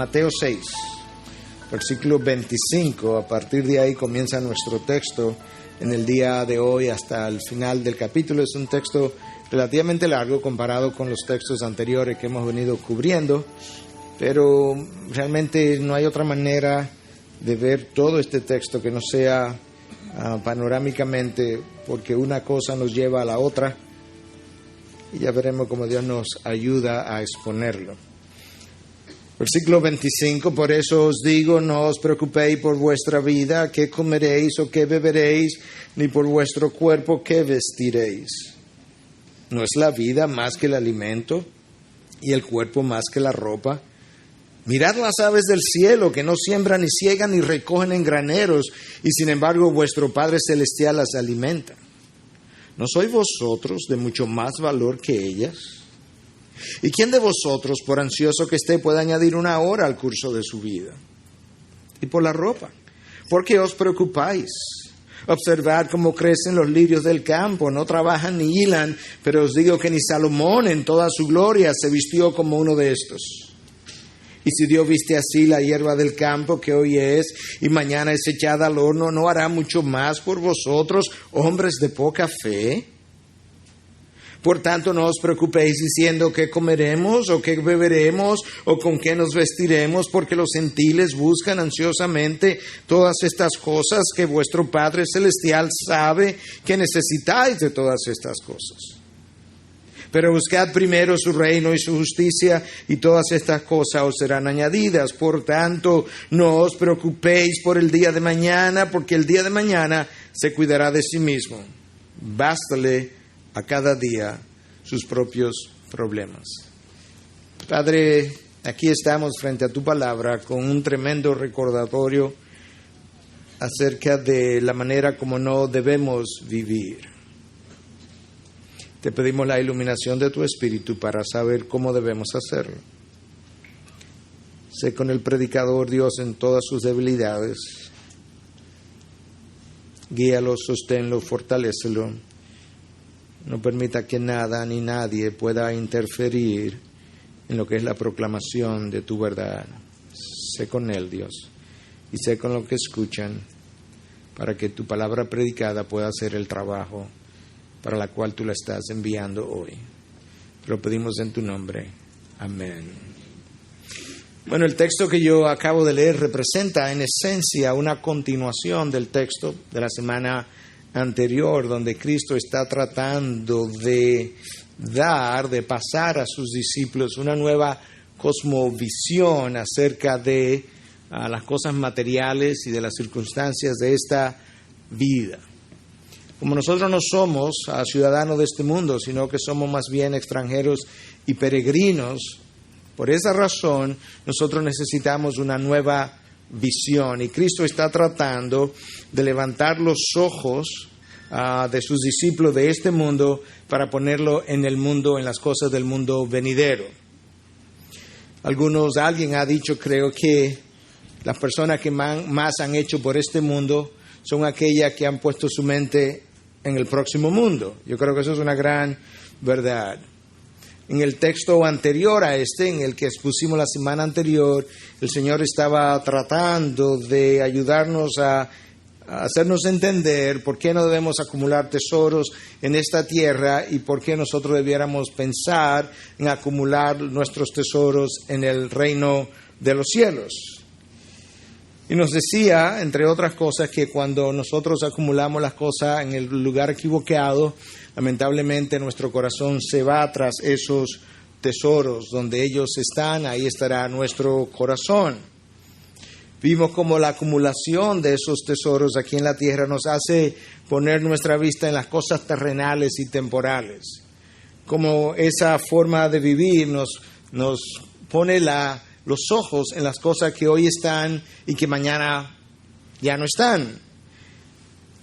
Mateo 6, versículo 25. A partir de ahí comienza nuestro texto en el día de hoy hasta el final del capítulo. Es un texto relativamente largo comparado con los textos anteriores que hemos venido cubriendo, pero realmente no hay otra manera de ver todo este texto que no sea panorámicamente, porque una cosa nos lleva a la otra y ya veremos cómo Dios nos ayuda a exponerlo. Versículo 25, por eso os digo, no os preocupéis por vuestra vida, qué comeréis o qué beberéis, ni por vuestro cuerpo, qué vestiréis. ¿No es la vida más que el alimento y el cuerpo más que la ropa? Mirad las aves del cielo, que no siembran ni siegan ni recogen en graneros, y sin embargo vuestro Padre Celestial las alimenta. ¿No sois vosotros de mucho más valor que ellas? ¿Y quién de vosotros, por ansioso que esté, puede añadir una hora al curso de su vida? Y por la ropa, ¿por qué os preocupáis? Observad cómo crecen los lirios del campo, no trabajan ni hilan, pero os digo que ni Salomón en toda su gloria se vistió como uno de estos. Y si Dios viste así la hierba del campo que hoy es y mañana es echada al horno, ¿no hará mucho más por vosotros, hombres de poca fe? Por tanto, no os preocupéis diciendo qué comeremos o qué beberemos o con qué nos vestiremos, porque los gentiles buscan ansiosamente todas estas cosas, que vuestro Padre Celestial sabe que necesitáis de todas estas cosas. Pero buscad primero su reino y su justicia, y todas estas cosas os serán añadidas. Por tanto, no os preocupéis por el día de mañana, porque el día de mañana se cuidará de sí mismo. Bástale a cada día sus propios problemas. Padre, aquí estamos frente a tu palabra con un tremendo recordatorio acerca de la manera como no debemos vivir. Te pedimos la iluminación de tu Espíritu para saber cómo debemos hacerlo. Sé con el predicador, Dios, en todas sus debilidades. Guíalo, sosténlo, fortalécelo. No permita que nada ni nadie pueda interferir en lo que es la proclamación de tu verdad. Sé con él, Dios, y sé con lo que escuchan, para que tu palabra predicada pueda hacer el trabajo para la cual tú la estás enviando hoy. Te lo pedimos en tu nombre. Amén. Bueno, el texto que yo acabo de leer representa en esencia una continuación del texto de la semana anterior, donde Cristo está tratando de pasar a sus discípulos una nueva cosmovisión acerca de las cosas materiales y de las circunstancias de esta vida. Como nosotros no somos ciudadanos de este mundo, sino que somos más bien extranjeros y peregrinos, por esa razón nosotros necesitamos una nueva visión. Y Cristo está tratando de levantar los ojos de sus discípulos de este mundo para ponerlo en el mundo, en las cosas del mundo venidero. Alguien ha dicho, creo que las personas que más han hecho por este mundo son aquellas que han puesto su mente en el próximo mundo. Yo creo que eso es una gran verdad. En el texto anterior a este, en el que expusimos la semana anterior, el Señor estaba tratando de ayudarnos a hacernos entender por qué no debemos acumular tesoros en esta tierra y por qué nosotros debiéramos pensar en acumular nuestros tesoros en el reino de los cielos. Y nos decía, entre otras cosas, que cuando nosotros acumulamos las cosas en el lugar equivocado, lamentablemente nuestro corazón se va tras esos tesoros. Donde ellos están, ahí estará nuestro corazón. Vimos como la acumulación de esos tesoros aquí en la tierra nos hace poner nuestra vista en las cosas terrenales y temporales. Como esa forma de vivir nos pone los ojos en las cosas que hoy están y que mañana ya no están,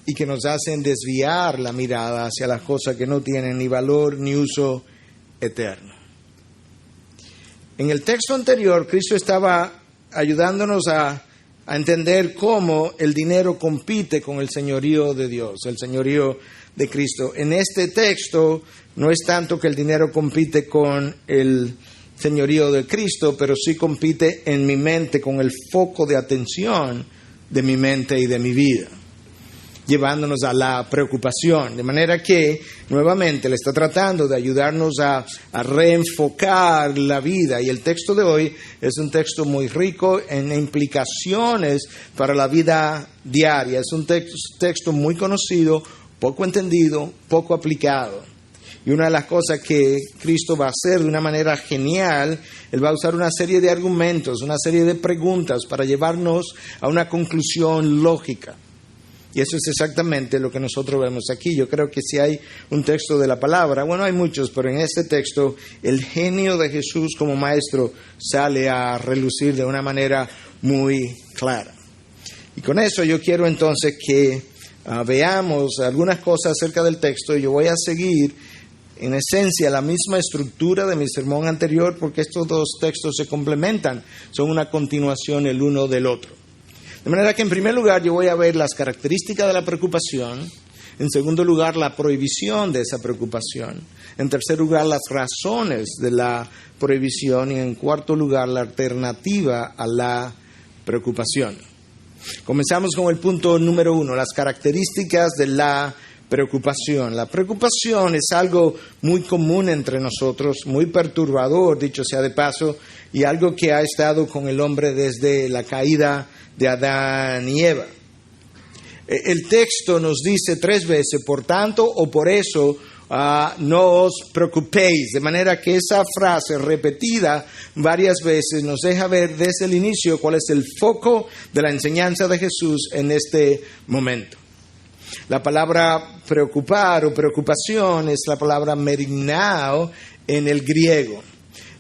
y que nos hacen desviar la mirada hacia las cosas que no tienen ni valor ni uso eterno. En el texto anterior, Cristo estaba ayudándonos a entender cómo el dinero compite con el señorío de Dios, el señorío de Cristo. En este texto no es tanto que el dinero compite con el señorío de Cristo, pero sí compite en mi mente con el foco de atención de mi mente y de mi vida, llevándonos a la preocupación. De manera que, nuevamente, le está tratando de ayudarnos a reenfocar la vida. Y el texto de hoy es un texto muy rico en implicaciones para la vida diaria. Es un texto muy conocido, poco entendido, poco aplicado. Y una de las cosas que Cristo va a hacer de una manera genial, Él va a usar una serie de argumentos, una serie de preguntas para llevarnos a una conclusión lógica. Y eso es exactamente lo que nosotros vemos aquí. Yo creo que si hay un texto de la palabra, bueno, hay muchos, pero en este texto el genio de Jesús como maestro sale a relucir de una manera muy clara. Y con eso yo quiero entonces que veamos algunas cosas acerca del texto. Y yo voy a seguir en esencia la misma estructura de mi sermón anterior, porque estos dos textos se complementan, son una continuación el uno del otro. De manera que en primer lugar yo voy a ver las características de la preocupación, en segundo lugar la prohibición de esa preocupación, en tercer lugar las razones de la prohibición y en cuarto lugar la alternativa a la preocupación. Comenzamos con el punto número 1, las características de la preocupación. La preocupación es algo muy común entre nosotros, muy perturbador, dicho sea de paso, y algo que ha estado con el hombre desde la caída de Adán y Eva. El texto nos dice 3 veces, por tanto o por eso, no os preocupéis. De manera que esa frase repetida varias veces nos deja ver desde el inicio cuál es el foco de la enseñanza de Jesús en este momento. La palabra preocupar o preocupación es la palabra merinao en el griego.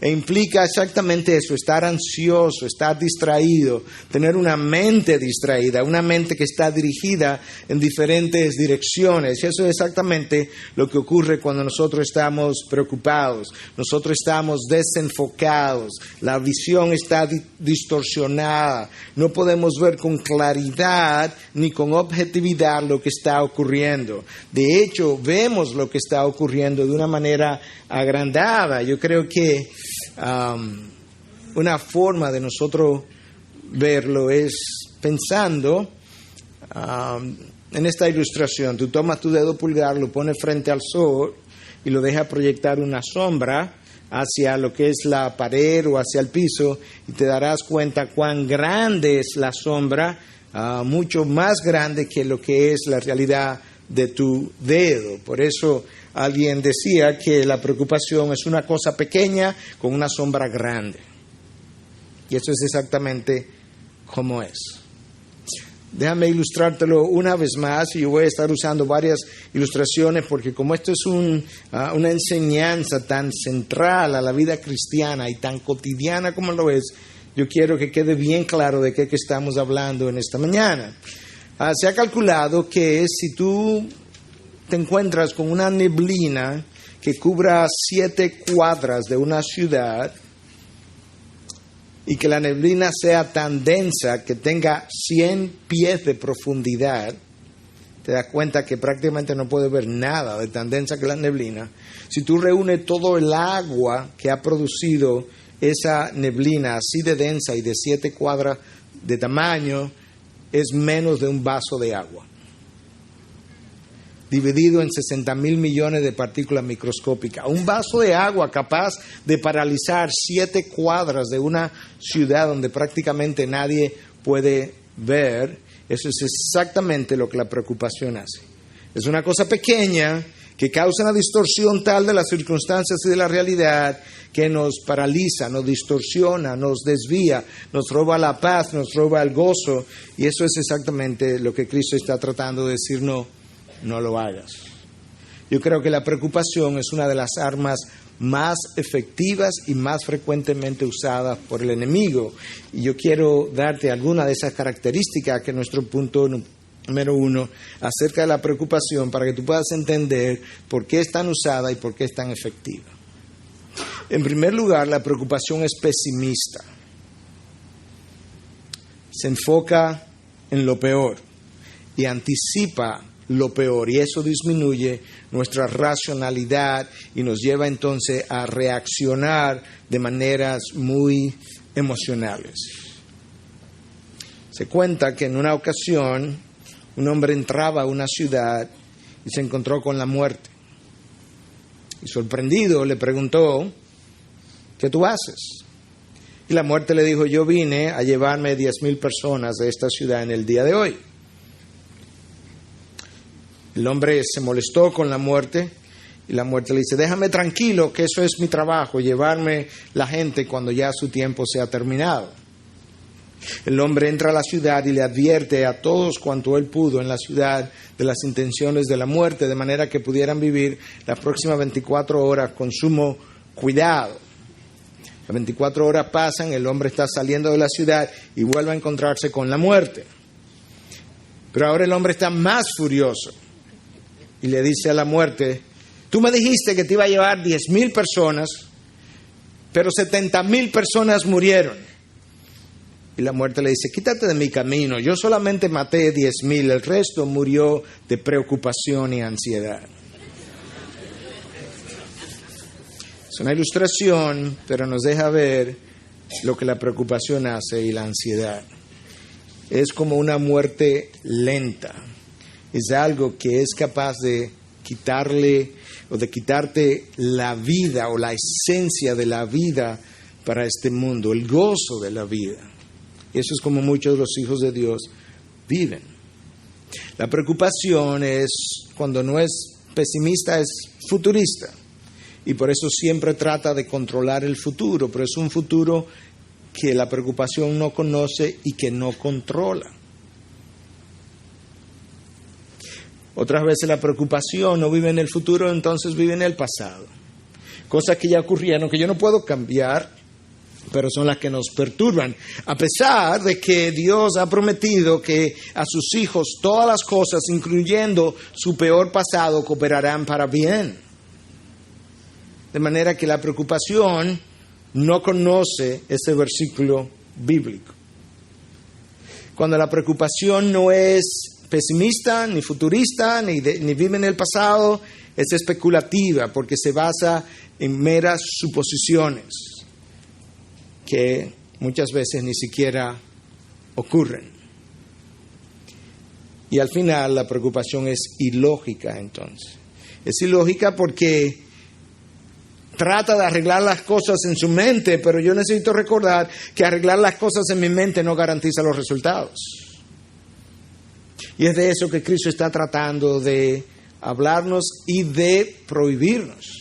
E implica exactamente eso, estar ansioso, estar distraído, tener una mente distraída, una mente que está dirigida en diferentes direcciones. Y eso es exactamente lo que ocurre cuando nosotros estamos preocupados, nosotros estamos desenfocados, la visión está distorsionada, no podemos ver con claridad ni con objetividad lo que está ocurriendo. De hecho, vemos lo que está ocurriendo de una manera agrandada. Yo creo que una forma de nosotros verlo es pensando en esta ilustración. Tú tomas tu dedo pulgar, lo pones frente al sol y lo dejas proyectar una sombra hacia lo que es la pared o hacia el piso y te darás cuenta cuán grande es la sombra, mucho más grande que lo que es la realidad de tu dedo. Por eso alguien decía que la preocupación es una cosa pequeña con una sombra grande. Y eso es exactamente como es. Déjame ilustrártelo una vez más y yo voy a estar usando varias ilustraciones porque como esto es una enseñanza tan central a la vida cristiana y tan cotidiana como lo es, yo quiero que quede bien claro de qué estamos hablando en esta mañana. Se ha calculado que si tú te encuentras con una neblina que cubra 7 cuadras de una ciudad y que la neblina sea tan densa que tenga 100 pies de profundidad, te das cuenta que prácticamente no puedes ver nada de tan densa que la neblina. Si tú reúnes todo el agua que ha producido esa neblina así de densa y de 7 cuadras de tamaño, es menos de un vaso de agua, dividido en 60,000 millones de partículas microscópicas. Un vaso de agua capaz de paralizar 7 cuadras de una ciudad donde prácticamente nadie puede ver. Eso es exactamente lo que la preocupación hace. Es una cosa pequeña que causa una distorsión tal de las circunstancias y de la realidad que nos paraliza, nos distorsiona, nos desvía, nos roba la paz, nos roba el gozo. Y eso es exactamente lo que Cristo está tratando de decir, no lo hagas. Yo creo que la preocupación es una de las armas más efectivas y más frecuentemente usadas por el enemigo. Y yo quiero darte alguna de esas características que es nuestro punto número 1 acerca de la preocupación para que tú puedas entender por qué es tan usada y por qué es tan efectiva. En primer lugar, la preocupación es pesimista. Se enfoca en lo peor y anticipa lo peor. Y eso disminuye nuestra racionalidad y nos lleva entonces a reaccionar de maneras muy emocionales. Se cuenta que en una ocasión un hombre entraba a una ciudad y se encontró con la muerte. Y sorprendido le preguntó, ¿qué tú haces? Y la muerte le dijo, yo vine a llevarme 10,000 personas de esta ciudad en el día de hoy. El hombre se molestó con la muerte y la muerte le dice, déjame tranquilo, que eso es mi trabajo, llevarme la gente cuando ya su tiempo se ha terminado. El hombre entra a la ciudad y le advierte a todos cuanto él pudo en la ciudad de las intenciones de la muerte, de manera que pudieran vivir las próximas 24 horas con sumo cuidado. Las 24 horas pasan, el hombre está saliendo de la ciudad y vuelve a encontrarse con la muerte. Pero ahora el hombre está más furioso y le dice a la muerte, tú me dijiste que te iba a llevar 10,000 personas, pero 70,000 personas murieron. Y la muerte le dice, quítate de mi camino, yo solamente maté 10,000, el resto murió de preocupación y ansiedad. Es una ilustración, pero nos deja ver lo que la preocupación hace y la ansiedad. Es como una muerte lenta, es algo que es capaz de quitarle o de quitarte la vida o la esencia de la vida para este mundo, el gozo de la vida. Y eso es como muchos de los hijos de Dios viven. La preocupación es, cuando no es pesimista, es futurista. Y por eso siempre trata de controlar el futuro, pero es un futuro que la preocupación no conoce y que no controla. Otras veces la preocupación no vive en el futuro, entonces vive en el pasado. Cosas que ya ocurrieron, que yo no puedo cambiar, pero son las que nos perturban, a pesar de que Dios ha prometido que a sus hijos todas las cosas, incluyendo su peor pasado, cooperarán para bien. De manera que la preocupación no conoce ese versículo bíblico. Cuando la preocupación no es pesimista, ni futurista, ni vive en el pasado, es especulativa, porque se basa en meras suposiciones que muchas veces ni siquiera ocurren. Y al final la preocupación es ilógica entonces. Es ilógica porque trata de arreglar las cosas en su mente, pero yo necesito recordar que arreglar las cosas en mi mente no garantiza los resultados. Y es de eso que Cristo está tratando de hablarnos y de prohibirnos.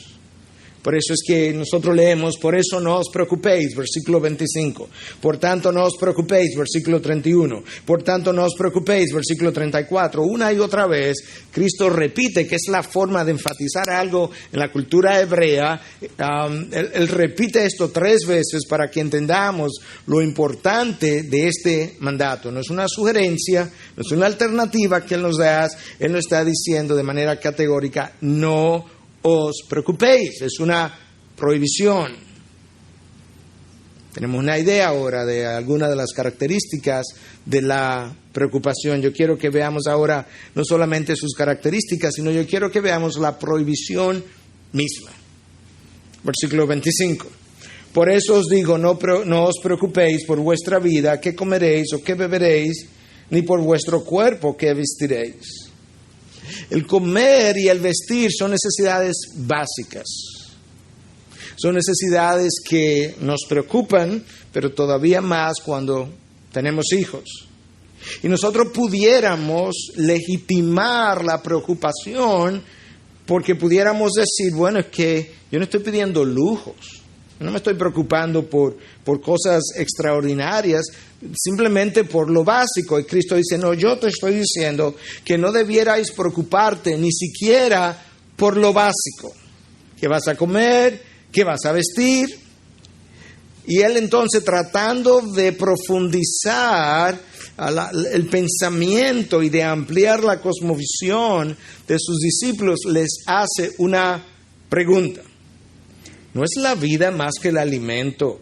Por eso es que nosotros leemos, por eso no os preocupéis, versículo 25. Por tanto no os preocupéis, versículo 31. Por tanto no os preocupéis, versículo 34. Una y otra vez, Cristo repite, que es la forma de enfatizar algo en la cultura hebrea. Él repite esto 3 veces para que entendamos lo importante de este mandato. No es una sugerencia, no es una alternativa que Él nos da. Él nos está diciendo de manera categórica, no os preocupéis, es una prohibición. Tenemos una idea ahora de algunas de las características de la preocupación. Yo quiero que veamos ahora no solamente sus características, sino yo quiero que veamos la prohibición misma. Versículo 25. Por eso os digo, no os preocupéis por vuestra vida, qué comeréis o qué beberéis, ni por vuestro cuerpo, qué vestiréis. El comer y el vestir son necesidades básicas. Son necesidades que nos preocupan, pero todavía más cuando tenemos hijos. Y nosotros pudiéramos legitimar la preocupación porque pudiéramos decir, bueno, es que yo no estoy pidiendo lujos. No me estoy preocupando por cosas extraordinarias, simplemente por lo básico. Y Cristo dice, no, yo te estoy diciendo que no debierais preocuparte ni siquiera por lo básico. ¿Qué vas a comer? ¿Qué vas a vestir? Y Él entonces, tratando de profundizar el pensamiento y de ampliar la cosmovisión de sus discípulos, les hace una pregunta. ¿No es la vida más que el alimento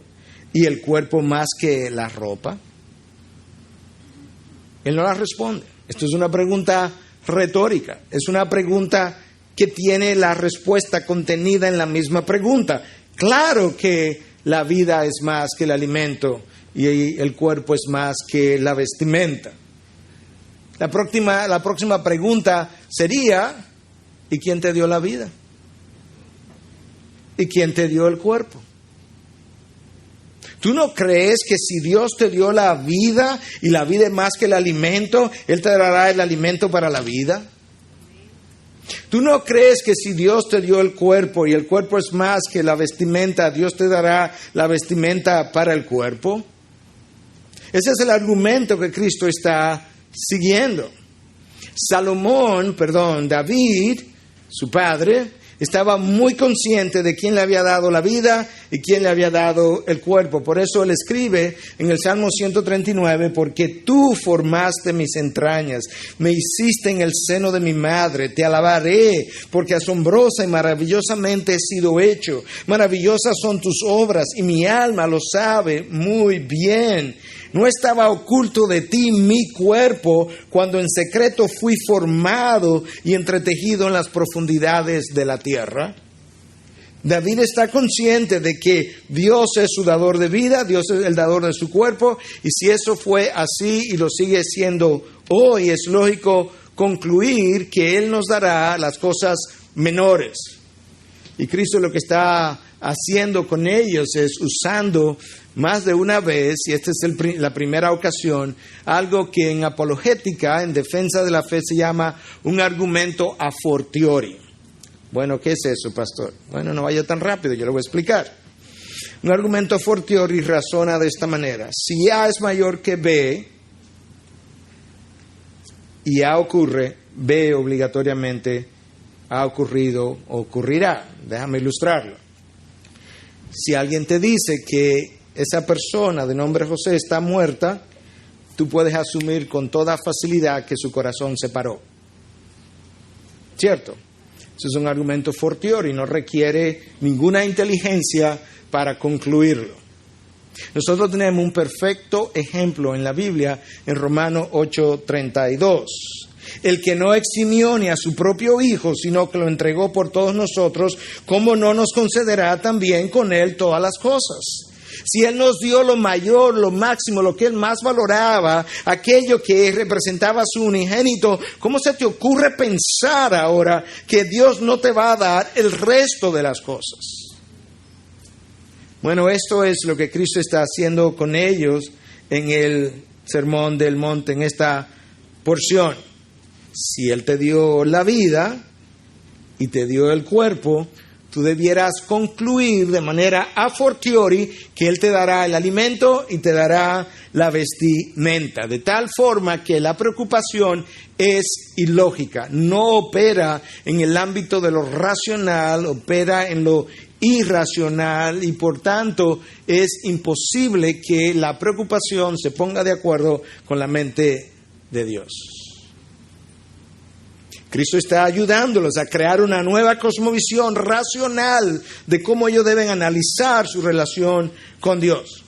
y el cuerpo más que la ropa? Él no la responde. Esto es una pregunta retórica. Es una pregunta que tiene la respuesta contenida en la misma pregunta. Claro que la vida es más que el alimento y el cuerpo es más que la vestimenta. La próxima pregunta sería, ¿y quién te dio la vida? ¿Y quién te dio el cuerpo? ¿Tú no crees que si Dios te dio la vida y la vida es más que el alimento, Él te dará el alimento para la vida? ¿Tú no crees que si Dios te dio el cuerpo y el cuerpo es más que la vestimenta, Dios te dará la vestimenta para el cuerpo? Ese es el argumento que Cristo está siguiendo. David, su padre, estaba muy consciente de quién le había dado la vida y quién le había dado el cuerpo. Por eso él escribe en el Salmo 139, porque tú formaste mis entrañas, me hiciste en el seno de mi madre, te alabaré, porque asombrosa y maravillosamente he sido hecho. Maravillosas son tus obras y mi alma lo sabe muy bien. ¿No estaba oculto de ti mi cuerpo cuando en secreto fui formado y entretejido en las profundidades de la tierra? David está consciente de que Dios es su dador de vida, Dios es el dador de su cuerpo, y si eso fue así y lo sigue siendo hoy, es lógico concluir que Él nos dará las cosas menores. Y Cristo lo que está haciendo con ellos es usando más de una vez, y esta es la primera ocasión, algo que en apologética, en defensa de la fe, se llama un argumento a fortiori. Bueno, ¿qué es eso, pastor? Bueno, no vaya tan rápido, yo lo voy a explicar. Un argumento a fortiori razona de esta manera. Si A es mayor que B, y A ocurre, B obligatoriamente ha ocurrido o ocurrirá. Déjame ilustrarlo. Si alguien te dice que esa persona de nombre José está muerta, tú puedes asumir con toda facilidad que su corazón se paró. ¿Cierto? Eso es un argumento fortiori, no requiere ninguna inteligencia para concluirlo. Nosotros tenemos un perfecto ejemplo en la Biblia, en Romanos 8:32. El que no eximió ni a su propio Hijo, sino que lo entregó por todos nosotros, ¿cómo no nos concederá también con Él todas las cosas? Si Él nos dio lo mayor, lo máximo, lo que Él más valoraba, aquello que representaba a su unigénito, ¿cómo se te ocurre pensar ahora que Dios no te va a dar el resto de las cosas? Bueno, esto es lo que Cristo está haciendo con ellos en el Sermón del Monte, en esta porción. Si Él te dio la vida y te dio el cuerpo, tú debieras concluir de manera a fortiori que Él te dará el alimento y te dará la vestimenta, de tal forma que la preocupación es ilógica, no opera en el ámbito de lo racional, opera en lo irracional y por tanto es imposible que la preocupación se ponga de acuerdo con la mente de Dios. Cristo está ayudándolos a crear una nueva cosmovisión racional de cómo ellos deben analizar su relación con Dios.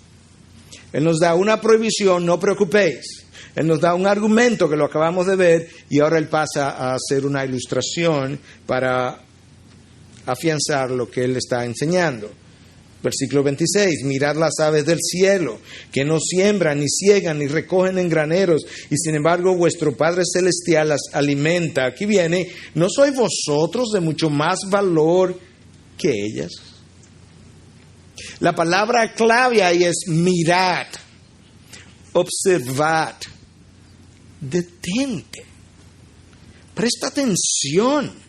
Él nos da una prohibición, no preocupéis. Él nos da un argumento que lo acabamos de ver y ahora Él pasa a hacer una ilustración para afianzar lo que Él está enseñando. Versículo 26, mirad las aves del cielo, que no siembran, ni ciegan, ni recogen en graneros, y sin embargo vuestro Padre Celestial las alimenta. Aquí viene, ¿no sois vosotros de mucho más valor que ellas? La palabra clave ahí es mirad, observad, detente, presta atención.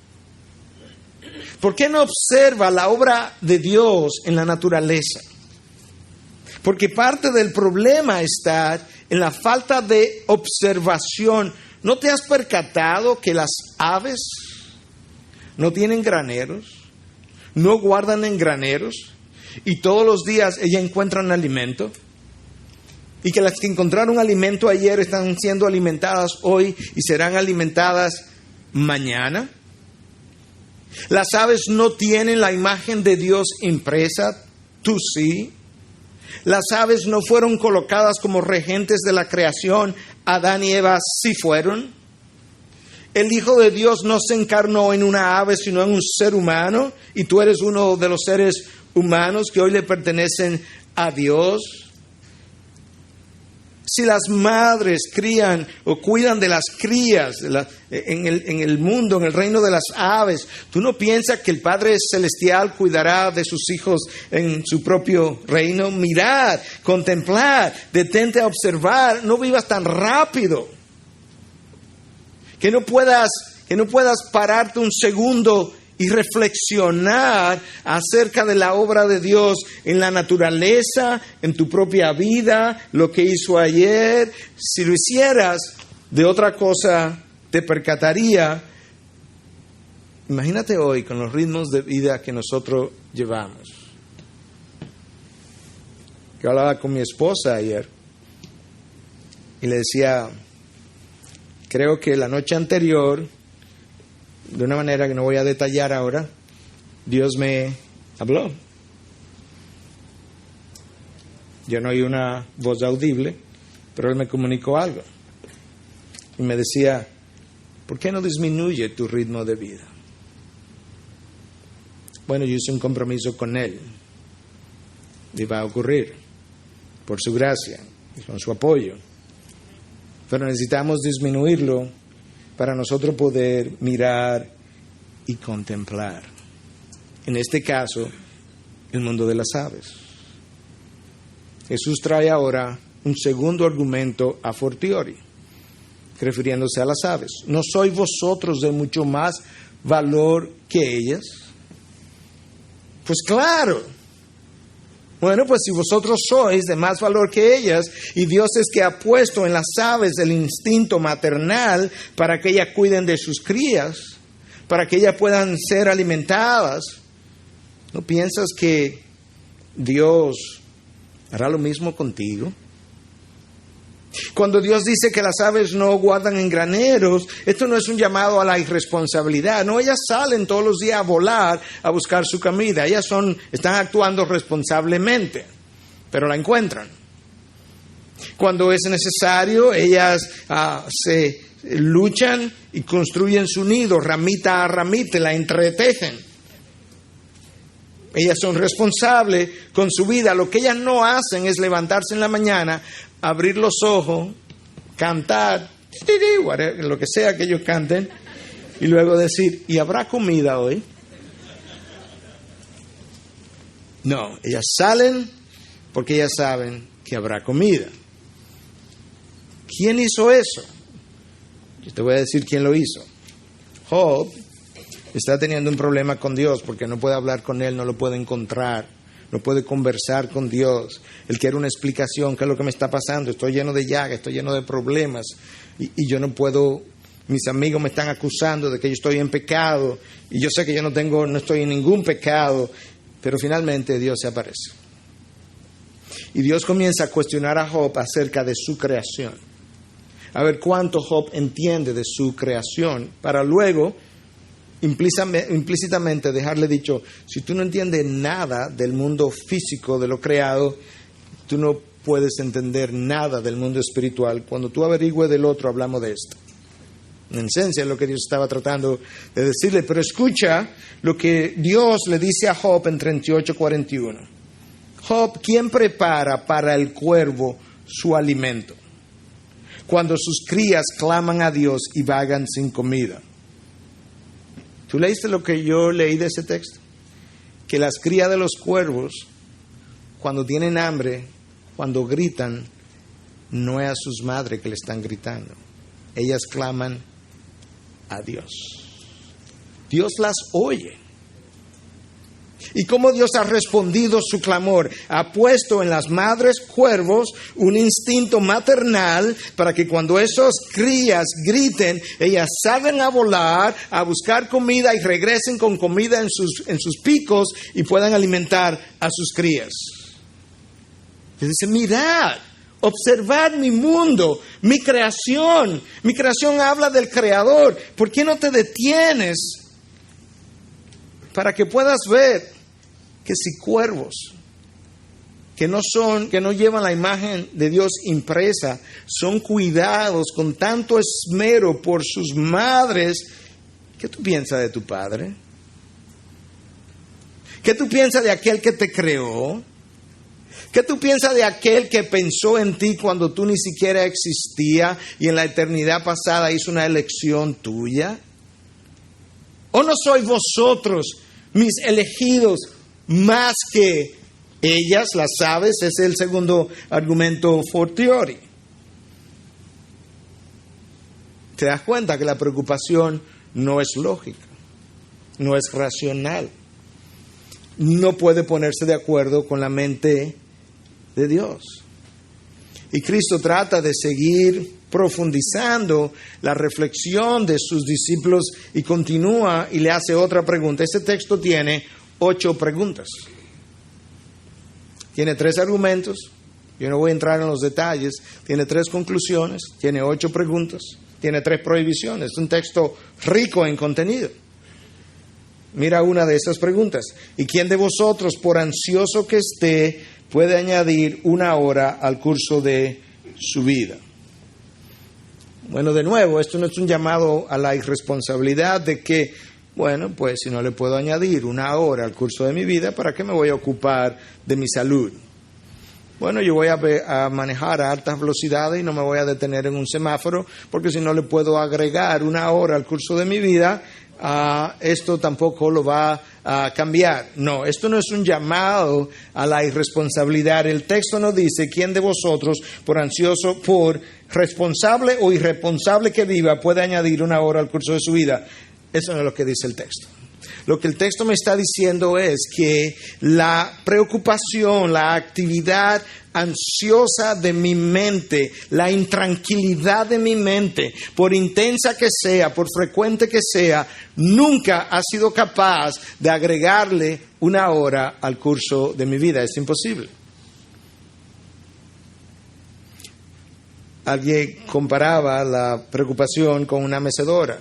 ¿Por qué no observa la obra de Dios en la naturaleza? Porque parte del problema está en la falta de observación. ¿No te has percatado que las aves no tienen graneros? ¿No guardan en graneros? Y todos los días ellas encuentran alimento. Y que las que encontraron alimento ayer están siendo alimentadas hoy y serán alimentadas mañana. Las aves no tienen la imagen de Dios impresa, tú sí. Las aves no fueron colocadas como regentes de la creación, Adán y Eva sí fueron. El Hijo de Dios no se encarnó en una ave, sino en un ser humano, y tú eres uno de los seres humanos que hoy le pertenecen a Dios. Si las madres crían o cuidan de las crías en el mundo, en el reino de las aves, ¿tú no piensas que el Padre Celestial cuidará de sus hijos en su propio reino? Mirad, contemplad, detente a observar, no vivas tan rápido. Que no puedas pararte un segundo y reflexionar acerca de la obra de Dios en la naturaleza, en tu propia vida, lo que hizo ayer. Si lo hicieras, de otra cosa te percataría. Imagínate hoy con los ritmos de vida que nosotros llevamos. Yo hablaba con mi esposa ayer y le decía, creo que la noche anterior, de una manera que no voy a detallar ahora, Dios me habló. Yo no oí una voz audible, pero Él me comunicó algo. Y me decía, ¿por qué no disminuye tu ritmo de vida? Bueno, yo hice un compromiso con Él. Y va a ocurrir, por su gracia y con su apoyo. Pero necesitamos disminuirlo para nosotros poder mirar y contemplar. En este caso, el mundo de las aves. Jesús trae ahora un segundo argumento a fortiori, refiriéndose a las aves. ¿No sois vosotros de mucho más valor que ellas? Pues claro. Bueno, pues si vosotros sois de más valor que ellas, y Dios es que ha puesto en las aves el instinto maternal para que ellas cuiden de sus crías, para que ellas puedan ser alimentadas, ¿no piensas que Dios hará lo mismo contigo? Cuando Dios dice que las aves no guardan en graneros, esto no es un llamado a la irresponsabilidad. No, ellas salen todos los días a volar, a buscar su comida. Ellas están actuando responsablemente, pero la encuentran. Cuando es necesario, ellas se luchan y construyen su nido, ramita a ramita, la entretejen. Ellas son responsables con su vida. Lo que ellas no hacen es levantarse en la mañana, abrir los ojos, cantar, lo que sea que ellos canten, y luego decir, ¿y habrá comida hoy? No, ellas salen porque ellas saben que habrá comida. ¿Quién hizo eso? Yo te voy a decir quién lo hizo. Job está teniendo un problema con Dios porque no puede hablar con Él, no lo puede encontrar. No puede conversar con Dios. Él quiere una explicación. ¿Qué es lo que me está pasando? Estoy lleno de llagas, estoy lleno de problemas. Y yo no puedo. Mis amigos me están acusando de que yo estoy en pecado. Y yo sé que yo no estoy en ningún pecado. Pero finalmente Dios se aparece. Y Dios comienza a cuestionar a Job acerca de su creación. A ver cuánto Job entiende de su creación. Para luego implícitamente dejarle dicho, si tú no entiendes nada del mundo físico de lo creado, tú no puedes entender nada del mundo espiritual. Cuando tú averigües del otro, hablamos de esto. En esencia es lo que Dios estaba tratando de decirle, pero escucha lo que Dios le dice a Job en 38:41. Job, ¿quién prepara para el cuervo su alimento cuando sus crías claman a Dios y vagan sin comida? ¿Tú leíste lo que yo leí de ese texto? Que las crías de los cuervos, cuando tienen hambre, cuando gritan, no es a sus madres que le están gritando. Ellas claman a Dios. Dios las oye. ¿Y cómo Dios ha respondido su clamor? Ha puesto en las madres cuervos un instinto maternal para que cuando esos crías griten, ellas salgan a volar, a buscar comida y regresen con comida en sus picos y puedan alimentar a sus crías. Y dice, mirad, observad mi mundo, mi creación. Mi creación habla del Creador. ¿Por qué no te detienes para que puedas ver que si cuervos que no llevan la imagen de Dios impresa, son cuidados con tanto esmero por sus madres. ¿Qué tú piensas de tu padre? ¿Qué tú piensas de aquel que te creó? ¿Qué tú piensas de aquel que pensó en ti cuando tú ni siquiera existías y en la eternidad pasada hizo una elección tuya? ¿O no sois vosotros, mis elegidos, más que ellas, las aves? Ese es el segundo argumento fortiori. ¿Te das cuenta que la preocupación no es lógica, no es racional? No puede ponerse de acuerdo con la mente de Dios. Y Cristo trata de seguir profundizando la reflexión de sus discípulos y continúa y le hace otra pregunta. Este texto tiene 8 preguntas. Tiene 3 argumentos. Yo no voy a entrar en los detalles. Tiene 3 conclusiones. Tiene 8 preguntas. Tiene 3 prohibiciones. Es un texto rico en contenido. Mira una de esas preguntas. ¿Y quién de vosotros, por ansioso que esté, puede añadir 1 hora al curso de su vida? Bueno, de nuevo, esto no es un llamado a la irresponsabilidad de que, bueno, pues si no le puedo añadir 1 hora al curso de mi vida, ¿para qué me voy a ocupar de mi salud? Bueno, yo voy a manejar a altas velocidades y no me voy a detener en un semáforo, porque si no le puedo agregar 1 hora al curso de mi vida, esto tampoco lo va a cambiar. No, esto no es un llamado a la irresponsabilidad. El texto nos dice: ¿quién de vosotros, por responsable o irresponsable que viva, puede añadir 1 hora al curso de su vida? Eso no es lo que dice el texto. Lo que el texto me está diciendo es que la preocupación, la actividad ansiosa de mi mente, la intranquilidad de mi mente, por intensa que sea, por frecuente que sea, nunca ha sido capaz de agregarle 1 hora al curso de mi vida. Es imposible. Alguien comparaba la preocupación con una mecedora.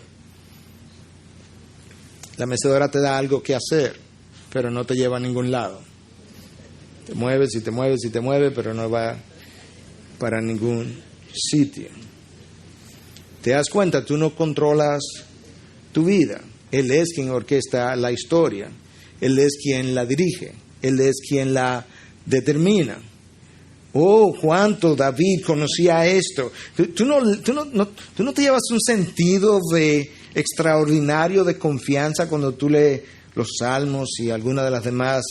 La mecedora te da algo que hacer, pero no te lleva a ningún lado. Te mueves y te mueves y te mueves, pero no va para ningún sitio. ¿Te das cuenta? Tú no controlas tu vida. Él es quien orquesta la historia. Él es quien la dirige. Él es quien la determina. Oh, cuánto David conocía esto. Tú no te llevas un sentido de extraordinario de confianza cuando tú lees los Salmos y alguna de las demás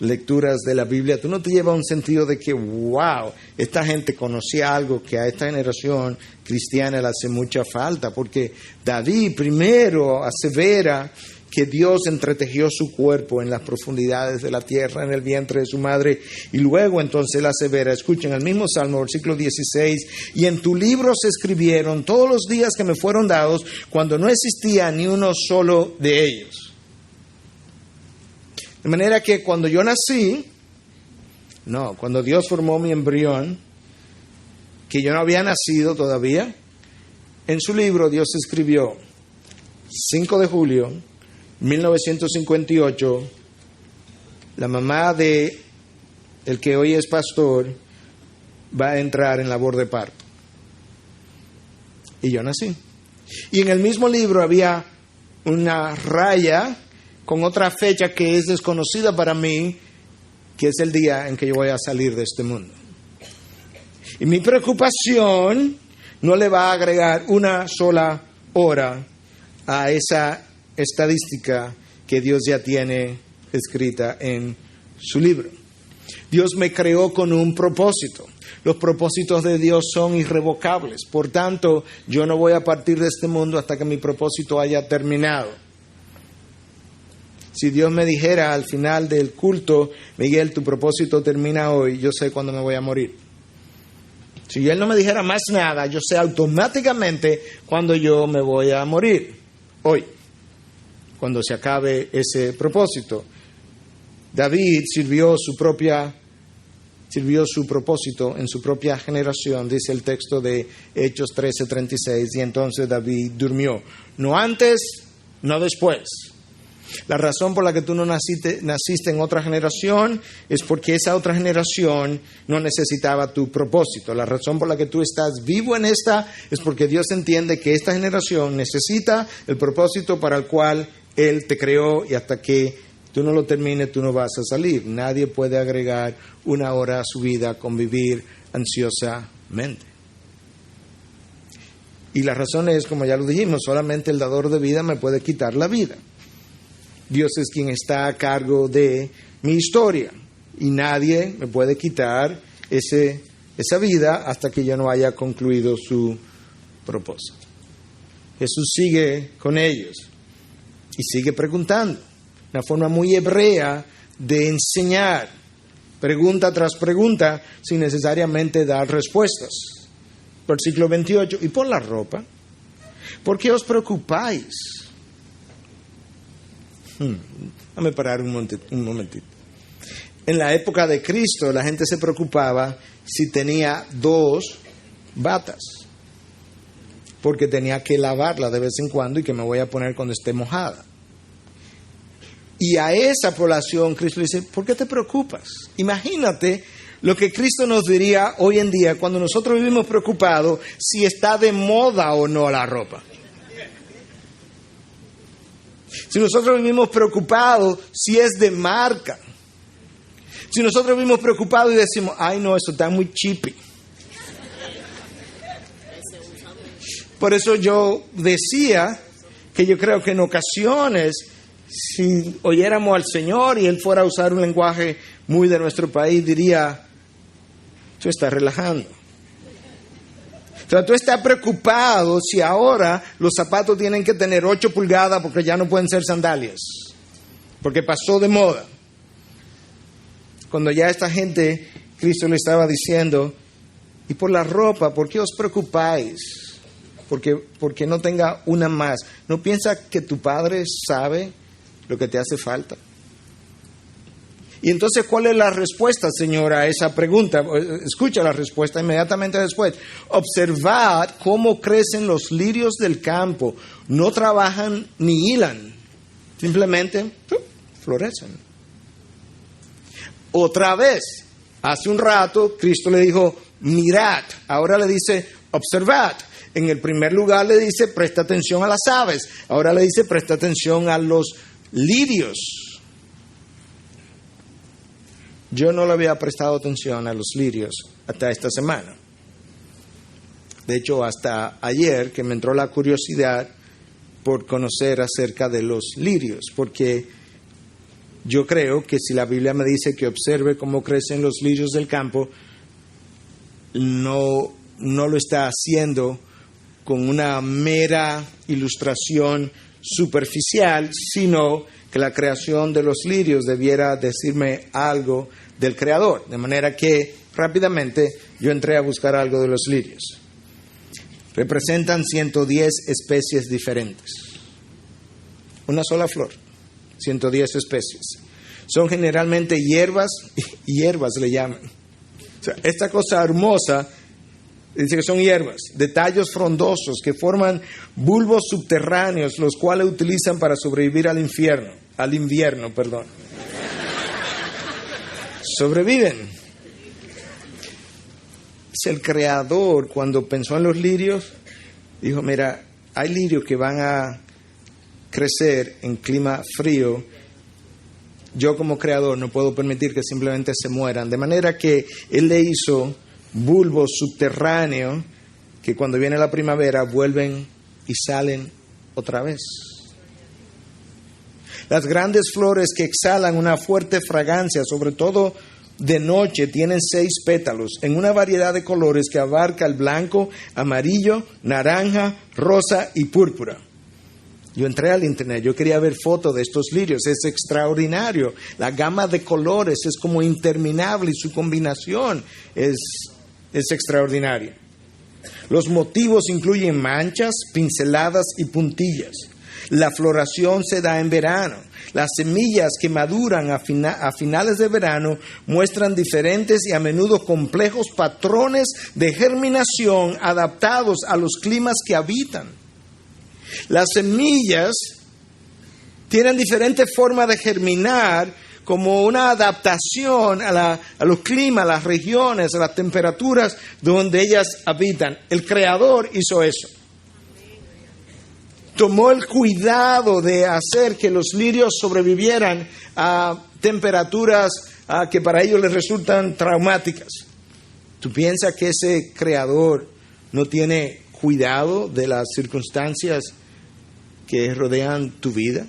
lecturas de la Biblia. Tú no te llevas un sentido de que, wow, esta gente conocía algo que a esta generación cristiana le hace mucha falta, porque David primero asevera que Dios entretejió su cuerpo en las profundidades de la tierra, en el vientre de su madre, y luego entonces él asevera, escuchen el mismo Salmo, versículo 16, y en tu libro se escribieron todos los días que me fueron dados, cuando no existía ni uno solo de ellos. De manera que cuando yo nací, cuando Dios formó mi embrión, que yo no había nacido todavía, en su libro Dios escribió, 5 de julio 1958, la mamá de el que hoy es pastor va a entrar en labor de parto. Y yo nací. Y en el mismo libro había una raya con otra fecha que es desconocida para mí, que es el día en que yo voy a salir de este mundo. Y mi preocupación no le va a agregar 1 sola hora a esa estadística que Dios ya tiene escrita en su libro. Dios me creó con un propósito. Los propósitos de Dios son irrevocables. Por tanto, yo no voy a partir de este mundo hasta que mi propósito haya terminado. Si Dios me dijera al final del culto, Miguel, tu propósito termina hoy, yo sé cuándo me voy a morir. Si Él no me dijera más nada, yo sé automáticamente cuándo yo me voy a morir. Hoy, cuando se acabe ese propósito. David sirvió su propósito en su propia generación, dice el texto de Hechos 13:36, y entonces David durmió. No antes, no después. La razón por la que tú no naciste en otra generación es porque esa otra generación no necesitaba tu propósito. La razón por la que tú estás vivo en esta es porque Dios entiende que esta generación necesita el propósito para el cual Él te creó, y hasta que tú no lo termines, tú no vas a salir. Nadie puede agregar una hora a su vida con vivir ansiosamente. Y la razón es, como ya lo dijimos, solamente el dador de vida me puede quitar la vida. Dios es quien está a cargo de mi historia y nadie me puede quitar esa vida hasta que yo no haya concluido su propósito. Jesús sigue con ellos y sigue preguntando. Una forma muy hebrea de enseñar, pregunta tras pregunta, sin necesariamente dar respuestas. Versículo 28, y por la ropa, ¿por qué os preocupáis? Déjame parar un momentito. En la época de Cristo, la gente se preocupaba si tenía 2 batas, porque tenía que lavarla de vez en cuando y que me voy a poner cuando esté mojada. Y a esa población Cristo le dice, ¿por qué te preocupas? Imagínate lo que Cristo nos diría hoy en día cuando nosotros vivimos preocupados si está de moda o no la ropa. Si nosotros vivimos preocupados si es de marca. Si nosotros vivimos preocupados y decimos, ay no, eso está muy chippy. Por eso yo decía que yo creo que en ocasiones, si oyéramos al Señor y Él fuera a usar un lenguaje muy de nuestro país, diría, tú estás relajando. O sea, tú estás preocupado si ahora los zapatos tienen que tener 8 pulgadas porque ya no pueden ser sandalias, porque pasó de moda. Cuando ya esta gente, Cristo le estaba diciendo, y por la ropa, ¿por qué os preocupáis? Porque no tenga una más. ¿No piensas que tu Padre sabe lo que te hace falta? Y entonces, ¿cuál es la respuesta, Señor, a esa pregunta? Escucha la respuesta inmediatamente después. Observad cómo crecen los lirios del campo. No trabajan ni hilan. Simplemente florecen. Otra vez, hace un rato, Cristo le dijo, mirad. Ahora le dice, observad. En el primer lugar le dice, presta atención a las aves. Ahora le dice, presta atención a los lirios. Yo no le había prestado atención a los lirios hasta esta semana. De hecho, hasta ayer que me entró la curiosidad por conocer acerca de los lirios, porque yo creo que si la Biblia me dice que observe cómo crecen los lirios del campo, no lo está haciendo con una mera ilustración superficial, sino que la creación de los lirios debiera decirme algo del Creador. De manera que rápidamente yo entré a buscar algo de los lirios. Representan 110 especies diferentes. Una sola flor, 110 especies. Son generalmente hierbas le llaman. O sea, esta cosa hermosa, dice que son hierbas, de tallos frondosos que forman bulbos subterráneos, los cuales utilizan para sobrevivir al invierno. Sobreviven. Es el Creador, cuando pensó en los lirios, dijo, mira, hay lirios que van a crecer en clima frío. Yo como Creador no puedo permitir que simplemente se mueran. De manera que Él le hizo bulbos subterráneos que cuando viene la primavera vuelven y salen otra vez. Las grandes flores que exhalan una fuerte fragancia, sobre todo de noche, tienen 6 pétalos en una variedad de colores que abarca el blanco, amarillo, naranja, rosa y púrpura. Yo entré al internet, yo quería ver fotos de estos lirios, es extraordinario. La gama de colores es como interminable y su combinación es extraordinaria. Los motivos incluyen manchas, pinceladas y puntillas. La floración se da en verano. Las semillas que maduran a finales de verano muestran diferentes y a menudo complejos patrones de germinación adaptados a los climas que habitan. Las semillas tienen diferentes formas de germinar como una adaptación a los climas, a las regiones, a las temperaturas donde ellas habitan. El Creador hizo eso. Tomó el cuidado de hacer que los lirios sobrevivieran a temperaturas que para ellos les resultan traumáticas. ¿Tú piensas que ese Creador no tiene cuidado de las circunstancias que rodean tu vida?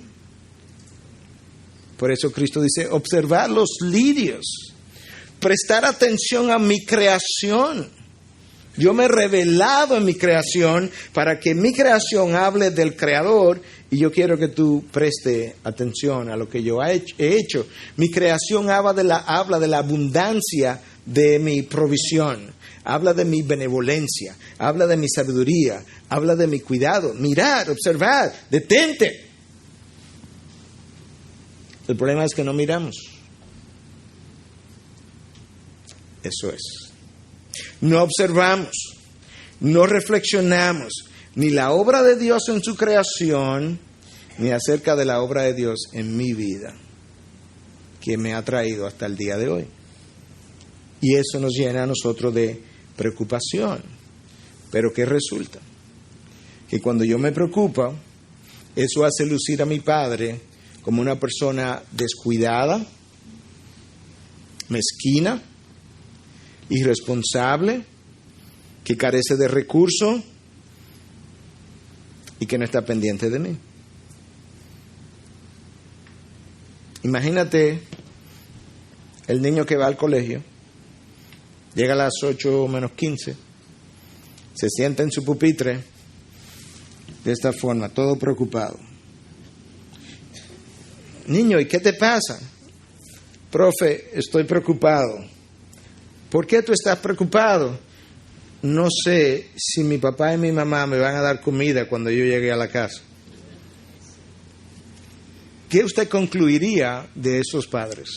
Por eso Cristo dice, observar los lirios, prestar atención a mi creación. Yo me he revelado en mi creación para que mi creación hable del Creador, y yo quiero que tú preste atención a lo que yo he hecho. Mi creación habla de la abundancia de mi provisión, habla de mi benevolencia, habla de mi sabiduría, habla de mi cuidado. Mirar, observar, detente. El problema es que no miramos. Eso es. No observamos, no reflexionamos ni la obra de Dios en su creación, ni acerca de la obra de Dios en mi vida, que me ha traído hasta el día de hoy. Y eso nos llena a nosotros de preocupación. Pero ¿qué resulta? Que cuando yo me preocupo, eso hace lucir a mi padre como una persona descuidada, mezquina, irresponsable, que carece de recursos y que no está pendiente de mí. Imagínate el niño que va al colegio, llega a las 8 menos 15, se sienta en su pupitre de esta forma, todo preocupado. Niño, ¿y qué te pasa? Profe, estoy preocupado. ¿Por qué tú estás preocupado? No sé si mi papá y mi mamá me van a dar comida cuando yo llegue a la casa. ¿Qué usted concluiría de esos padres?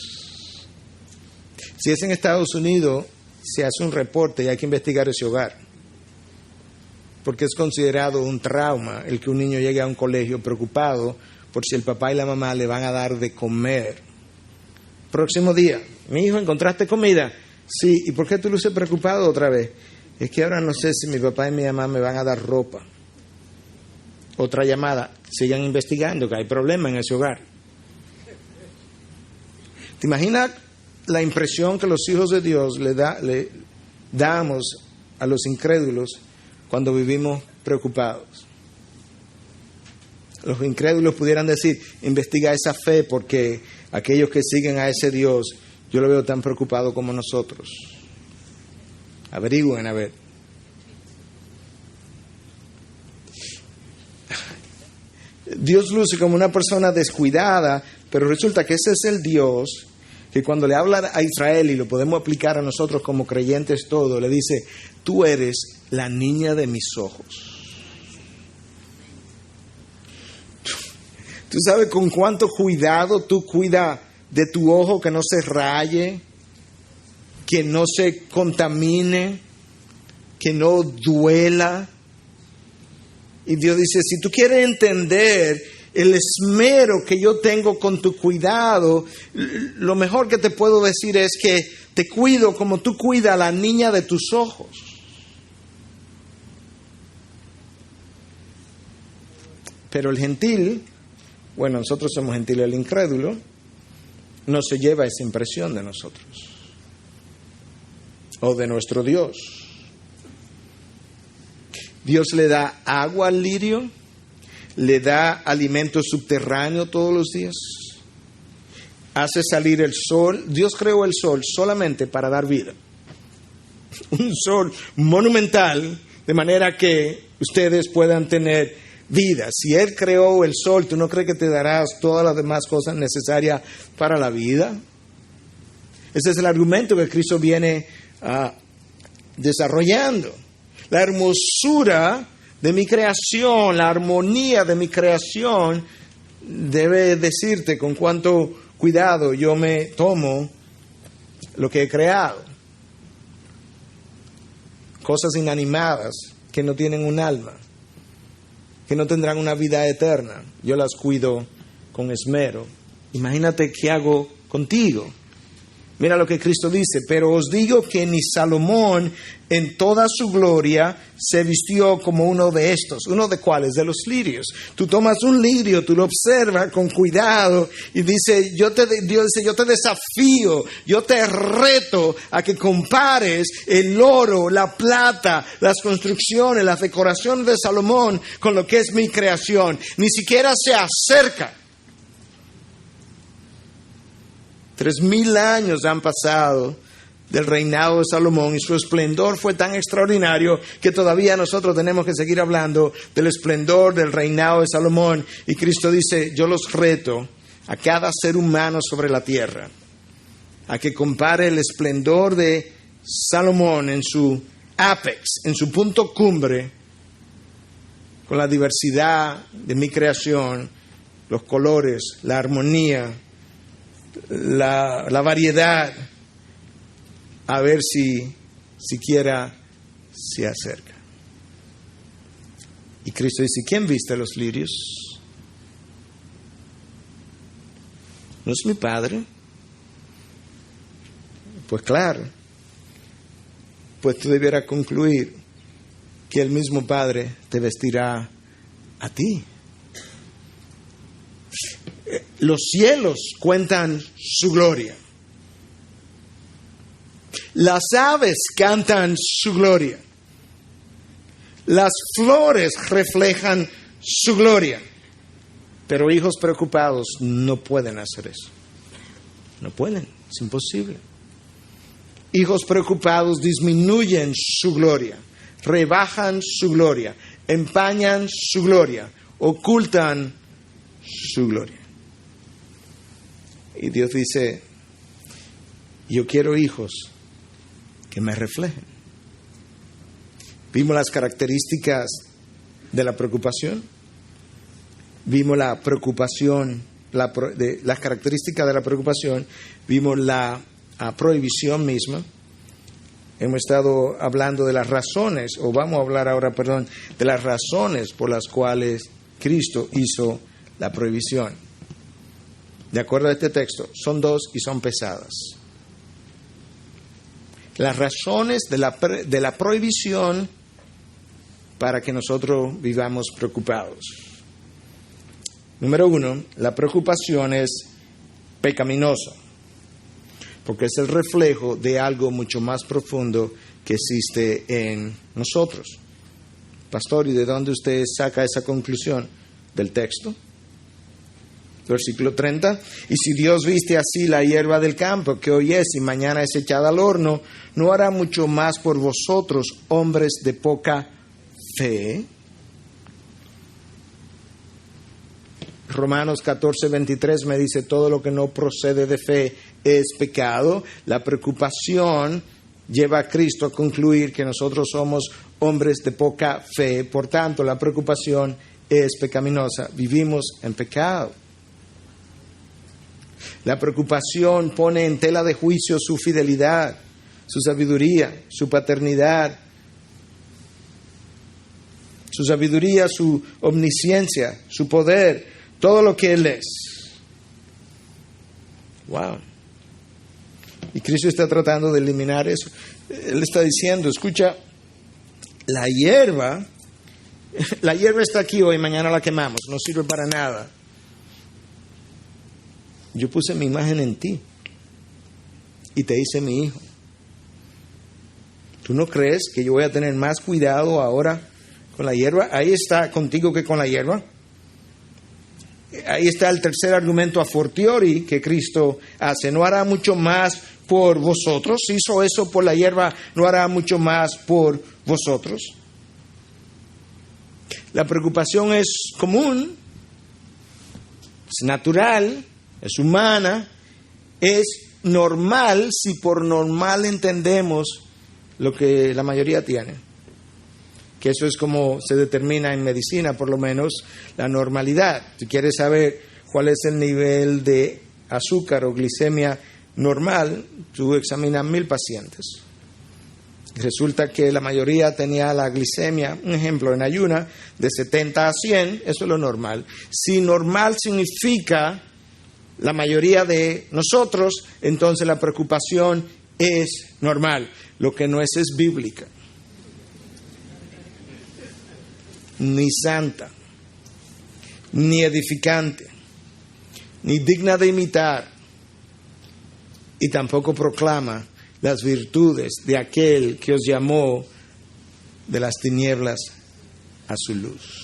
Si es en Estados Unidos, se hace un reporte y hay que investigar ese hogar. Porque es considerado un trauma el que un niño llegue a un colegio preocupado por si el papá y la mamá le van a dar de comer. Próximo día, mi hijo, ¿encontraste comida? Sí, ¿y por qué tú luces preocupado otra vez? Es que ahora no sé si mi papá y mi mamá me van a dar ropa. Otra llamada, sigan investigando que hay problema en ese hogar. ¿Te imaginas la impresión que los hijos de Dios le damos a los incrédulos cuando vivimos preocupados? Los incrédulos pudieran decir, investiga esa fe porque aquellos que siguen a ese Dios, yo lo veo tan preocupado como nosotros. Averigüen a ver. Dios luce como una persona descuidada, pero resulta que ese es el Dios que cuando le habla a Israel, y lo podemos aplicar a nosotros como creyentes todo, le dice, tú eres la niña de mis ojos. ¿Tú sabes con cuánto cuidado tú cuidas de tu ojo que no se raye, que no se contamine, que no duela? Y Dios dice, si tú quieres entender el esmero que yo tengo con tu cuidado, lo mejor que te puedo decir es que te cuido como tú cuidas a la niña de tus ojos. Pero el gentil, bueno, nosotros somos gentiles, el incrédulo no se lleva esa impresión de nosotros o de nuestro Dios. Dios le da agua al lirio, le da alimento subterráneo todos los días, hace salir el sol. Dios creó el sol solamente para dar vida. Un sol monumental, de manera que ustedes puedan tener vida. Si Él creó el sol, ¿tú no crees que te darás todas las demás cosas necesarias para la vida? Ese es el argumento que Cristo viene desarrollando. La hermosura de mi creación, la armonía de mi creación debe decirte con cuánto cuidado yo me tomo lo que he creado. Cosas inanimadas que no tienen un alma, que no tendrán una vida eterna, yo las cuido con esmero, imagínate qué hago contigo. Mira lo que Cristo dice: pero os digo que ni Salomón en toda su gloria se vistió como uno de estos. ¿Uno de cuáles? De los lirios. Tú tomas un lirio, tú lo observas con cuidado y dice, Dios dice, yo te desafío, yo te reto a que compares el oro, la plata, las construcciones, las decoraciones de Salomón con lo que es mi creación. Ni siquiera se acerca. 3000 años han pasado del reinado de Salomón y su esplendor fue tan extraordinario que todavía nosotros tenemos que seguir hablando del esplendor del reinado de Salomón. Y Cristo dice, yo los reto a cada ser humano sobre la tierra a que compare el esplendor de Salomón en su apex, en su punto cumbre, con la diversidad de mi creación, los colores, la armonía, la variedad, a ver si siquiera se acerca. Y Cristo dice, ¿quién viste los lirios? ¿No es mi Padre? Pues claro, pues tú debieras concluir que el mismo Padre te vestirá a ti. Los cielos cuentan su gloria. Las aves cantan su gloria. Las flores reflejan su gloria. Pero hijos preocupados no pueden hacer eso. No pueden, es imposible. Hijos preocupados disminuyen su gloria, rebajan su gloria, empañan su gloria, ocultan su gloria. Y Dios dice, yo quiero hijos que me reflejen. Vimos las características de la preocupación. Vimos la preocupación, las características de la preocupación. Vimos la prohibición misma. Hemos estado hablando de las razones, o vamos a hablar ahora, de las razones por las cuales Cristo hizo la prohibición. De acuerdo a este texto, son dos y son pesadas. Las razones de la prohibición para que nosotros vivamos preocupados. Número 1, la preocupación es pecaminosa, porque es el reflejo de algo mucho más profundo que existe en nosotros. Pastor, ¿y de dónde usted saca esa conclusión? Del texto. Versículo 30, y si Dios viste así la hierba del campo, que hoy es y mañana es echada al horno, ¿no hará mucho más por vosotros, hombres de poca fe? Romanos 14:23 me dice, todo lo que no procede de fe es pecado. La preocupación lleva a Cristo a concluir que nosotros somos hombres de poca fe, por tanto la preocupación es pecaminosa, vivimos en pecado. La preocupación pone en tela de juicio su fidelidad, su sabiduría, su paternidad, su omnisciencia, su poder, todo lo que Él es. Wow. Y Cristo está tratando de eliminar eso. Él está diciendo, escucha, la hierba está aquí hoy, mañana la quemamos, no sirve para nada. Yo puse mi imagen en ti y te hice mi hijo. ¿Tú no crees que yo voy a tener más cuidado ahora con la hierba? Ahí está contigo que con la hierba. Ahí está el tercer argumento a fortiori que Cristo hace. ¿No hará mucho más por vosotros? Hizo eso por la hierba, ¿no hará mucho más por vosotros? La preocupación es común, es natural, es humana, es normal si por normal entendemos lo que la mayoría tiene. Que eso es como se determina en medicina, por lo menos, la normalidad. Si quieres saber cuál es el nivel de azúcar o glicemia normal, tú examinas 1000 pacientes. Resulta que la mayoría tenía la glicemia, un ejemplo, en ayuna, de 70 a 100, eso es lo normal. Si normal significa la mayoría de nosotros, entonces la preocupación es normal. Lo que no es bíblica, ni santa, ni edificante, ni digna de imitar, y tampoco proclama las virtudes de aquel que os llamó de las tinieblas a su luz.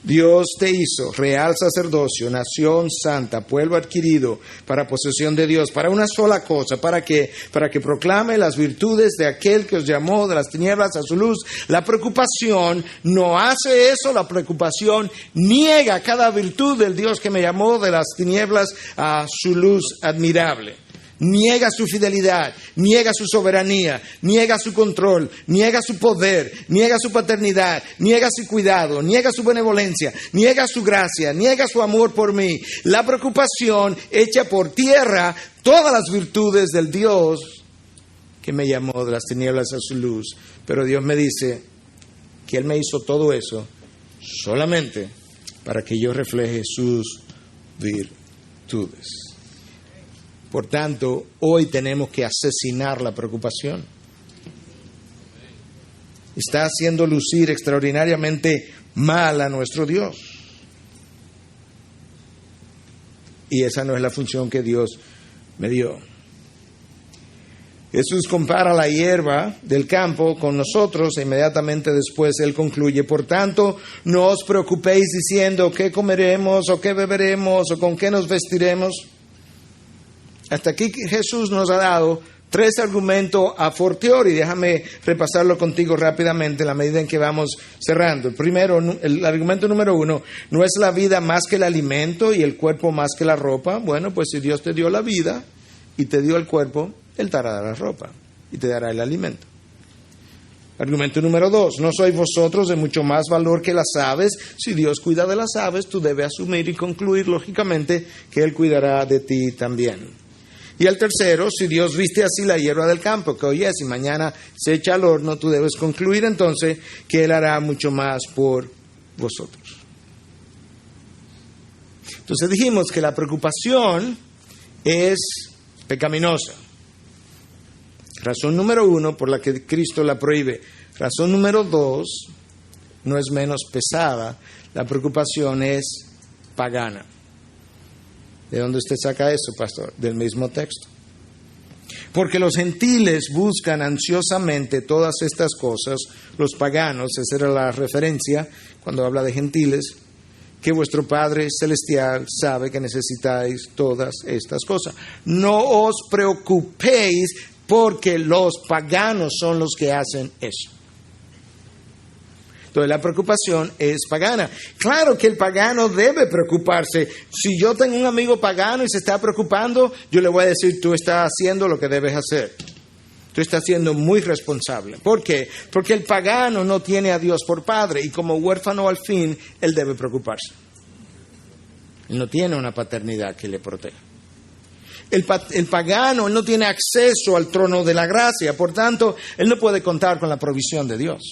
Dios te hizo real sacerdocio, nación santa, pueblo adquirido para posesión de Dios, para una sola cosa. ¿Para qué? Para que proclame las virtudes de aquel que os llamó de las tinieblas a su luz. La preocupación no hace eso, la preocupación niega cada virtud del Dios que me llamó de las tinieblas a su luz admirable. Niega su fidelidad, niega su soberanía, niega su control, niega su poder, niega su paternidad, niega su cuidado, niega su benevolencia, niega su gracia, niega su amor por mí. La preocupación echa por tierra todas las virtudes del Dios que me llamó de las tinieblas a su luz. Pero Dios me dice que Él me hizo todo eso solamente para que yo refleje sus virtudes. Por tanto, hoy tenemos que asesinar la preocupación. Está haciendo lucir extraordinariamente mal a nuestro Dios. Y esa no es la función que Dios me dio. Jesús compara la hierba del campo con nosotros e inmediatamente después Él concluye: por tanto, no os preocupéis diciendo qué comeremos o qué beberemos o con qué nos vestiremos. Hasta aquí Jesús nos ha dado 3 argumentos a fortiori. Déjame repasarlo contigo rápidamente en la medida en que vamos cerrando. El argumento número 1, ¿no es la vida más que el alimento y el cuerpo más que la ropa? Bueno, pues si Dios te dio la vida y te dio el cuerpo, Él te dará la ropa y te dará el alimento. Argumento número 2, ¿no sois vosotros de mucho más valor que las aves? Si Dios cuida de las aves, tú debes asumir y concluir lógicamente que Él cuidará de ti también. Y el tercero, si Dios viste así la hierba del campo, que hoy es y mañana se echa al horno, tú debes concluir entonces que Él hará mucho más por vosotros. Entonces dijimos que la preocupación es pecaminosa. Razón número 1 por la que Cristo la prohíbe. Razón número 2, no es menos pesada, la preocupación es pagana. ¿De dónde usted saca eso, pastor? Del mismo texto. Porque los gentiles buscan ansiosamente todas estas cosas, los paganos, esa era la referencia cuando habla de gentiles, que vuestro Padre Celestial sabe que necesitáis todas estas cosas. No os preocupéis porque los paganos son los que hacen eso. Entonces la preocupación es pagana. Claro que el pagano debe preocuparse. Si yo tengo un amigo pagano y se está preocupando, yo le voy a decir: tú estás haciendo lo que debes hacer. Tú estás siendo muy responsable. ¿Por qué? Porque el pagano no tiene a Dios por padre y como huérfano al fin, él debe preocuparse. Él no tiene una paternidad que le proteja. El pagano, él no tiene acceso al trono de la gracia, por tanto, él no puede contar con la provisión de Dios.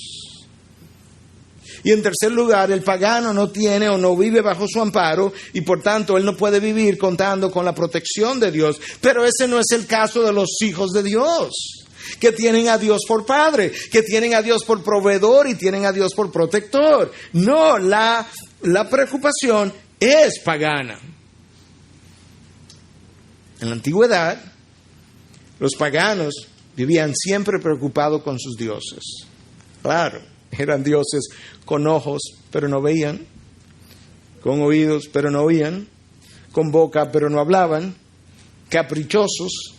Y en tercer lugar, el pagano no tiene o no vive bajo su amparo y por tanto él no puede vivir contando con la protección de Dios. Pero ese no es el caso de los hijos de Dios, que tienen a Dios por padre, que tienen a Dios por proveedor y tienen a Dios por protector. No, la preocupación es pagana. En la antigüedad, los paganos vivían siempre preocupados con sus dioses. Claro, eran dioses con ojos, pero no veían, con oídos, pero no oían, con boca, pero no hablaban, caprichosos,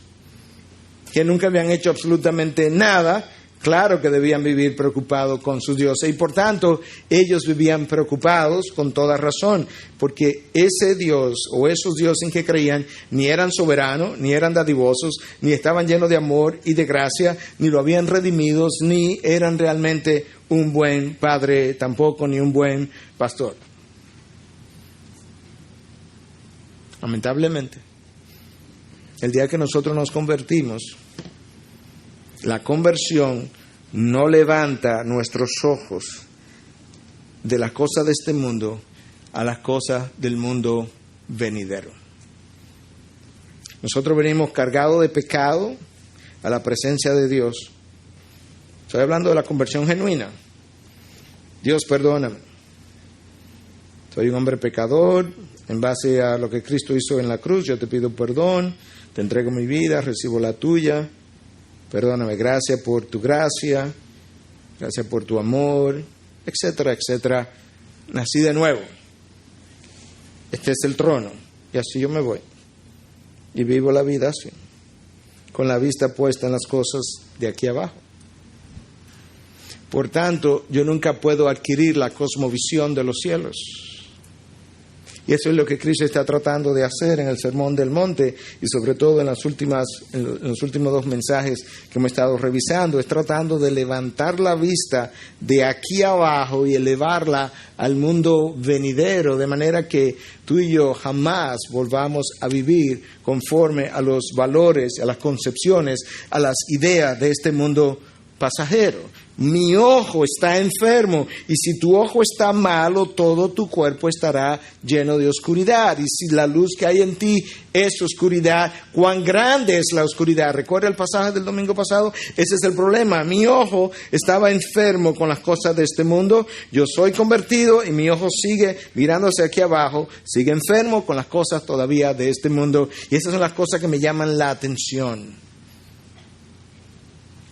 que nunca habían hecho absolutamente nada. Claro que debían vivir preocupados con sus dioses y por tanto ellos vivían preocupados con toda razón, porque ese Dios o esos dioses en que creían ni eran soberanos, ni eran dadivosos, ni estaban llenos de amor y de gracia, ni lo habían redimido, ni eran realmente un buen padre tampoco, ni un buen pastor. Lamentablemente, el día que nosotros nos convertimos, La conversión no levanta nuestros ojos de las cosas de este mundo a las cosas del mundo venidero. Nosotros venimos cargados de pecado a la presencia de Dios. Estoy hablando de la conversión genuina. Dios, perdóname. Soy un hombre pecador. En base a lo que Cristo hizo en la cruz, yo te pido perdón. Te entrego mi vida, recibo la tuya. Perdóname, gracias por tu gracia. Gracias por tu amor, etcétera, etcétera. Nací de nuevo. Este es el trono. Y así yo me voy. Y vivo la vida así, con la vista puesta en las cosas de aquí abajo. Por tanto, yo nunca puedo adquirir la cosmovisión de los cielos. Y eso es lo que Cristo está tratando de hacer en el Sermón del Monte y sobre todo en los últimos 2 mensajes que hemos estado revisando. Es tratando de levantar la vista de aquí abajo y elevarla al mundo venidero, de manera que tú y yo jamás volvamos a vivir conforme a los valores, a las concepciones, a las ideas de este mundo pasajero. Mi ojo está enfermo y si tu ojo está malo, todo tu cuerpo estará lleno de oscuridad. Y si la luz que hay en ti es oscuridad, ¿cuán grande es la oscuridad? ¿Recuerda el pasaje del domingo pasado? Ese es el problema. Mi ojo estaba enfermo con las cosas de este mundo. Yo soy convertido y mi ojo sigue mirándose aquí abajo, sigue enfermo con las cosas todavía de este mundo. Y esas son las cosas que me llaman la atención.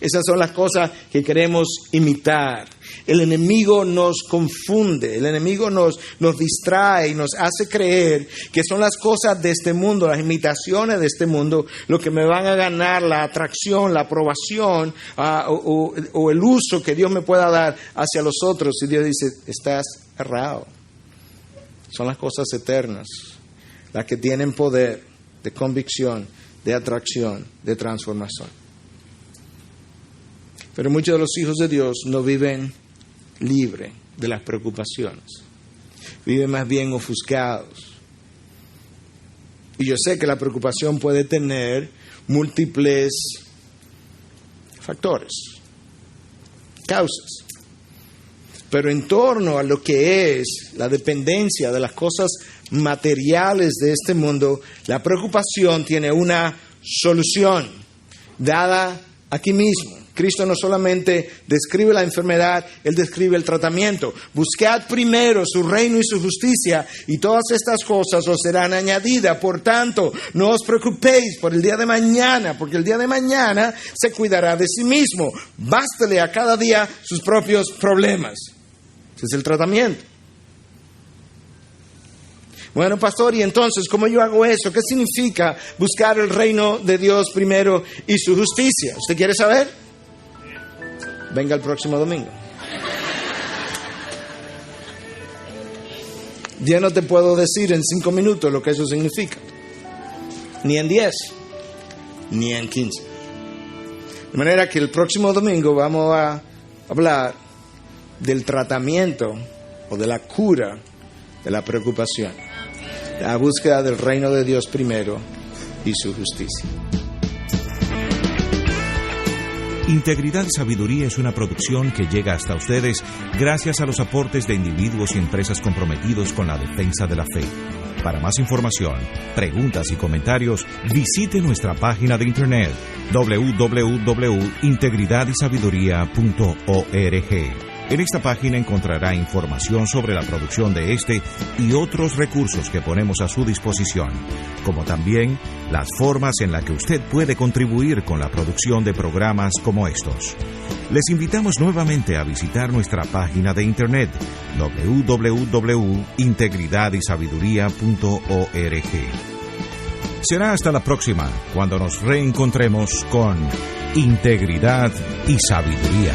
Esas son las cosas que queremos imitar. El enemigo nos confunde, el enemigo nos distrae y nos hace creer que son las cosas de este mundo, las imitaciones de este mundo, lo que me van a ganar la atracción, la aprobación o el uso que Dios me pueda dar hacia los otros. Y Dios dice, estás errado. Son las cosas eternas, las que tienen poder de convicción, de atracción, de transformación. Pero muchos de los hijos de Dios no viven libres de las preocupaciones. Viven más bien ofuscados. Y yo sé que la preocupación puede tener múltiples factores, causas. Pero en torno a lo que es la dependencia de las cosas materiales de este mundo, la preocupación tiene una solución dada aquí mismo. Cristo no solamente describe la enfermedad, Él describe el tratamiento. Buscad primero su reino y su justicia, y todas estas cosas os serán añadidas. Por tanto, no os preocupéis por el día de mañana, porque el día de mañana se cuidará de sí mismo. Bástele a cada día sus propios problemas. Ese es el tratamiento. Bueno, pastor, ¿y entonces cómo yo hago eso? ¿Qué significa buscar el reino de Dios primero y su justicia? ¿Usted quiere saber? Venga el próximo domingo. Yo no te puedo decir en 5 minutos lo que eso significa. Ni en 10. Ni en 15. De manera que el próximo domingo vamos a hablar del tratamiento o de la cura de la preocupación. La búsqueda del reino de Dios primero y su justicia. Integridad y Sabiduría es una producción que llega hasta ustedes gracias a los aportes de individuos y empresas comprometidos con la defensa de la fe. Para más información, preguntas y comentarios, visite nuestra página de internet www.integridadysabiduría.org. En esta página encontrará información sobre la producción de este y otros recursos que ponemos a su disposición, como también las formas en las que usted puede contribuir con la producción de programas como estos. Les invitamos nuevamente a visitar nuestra página de internet www.integridadysabiduría.org. Será hasta la próxima, cuando nos reencontremos con Integridad y Sabiduría.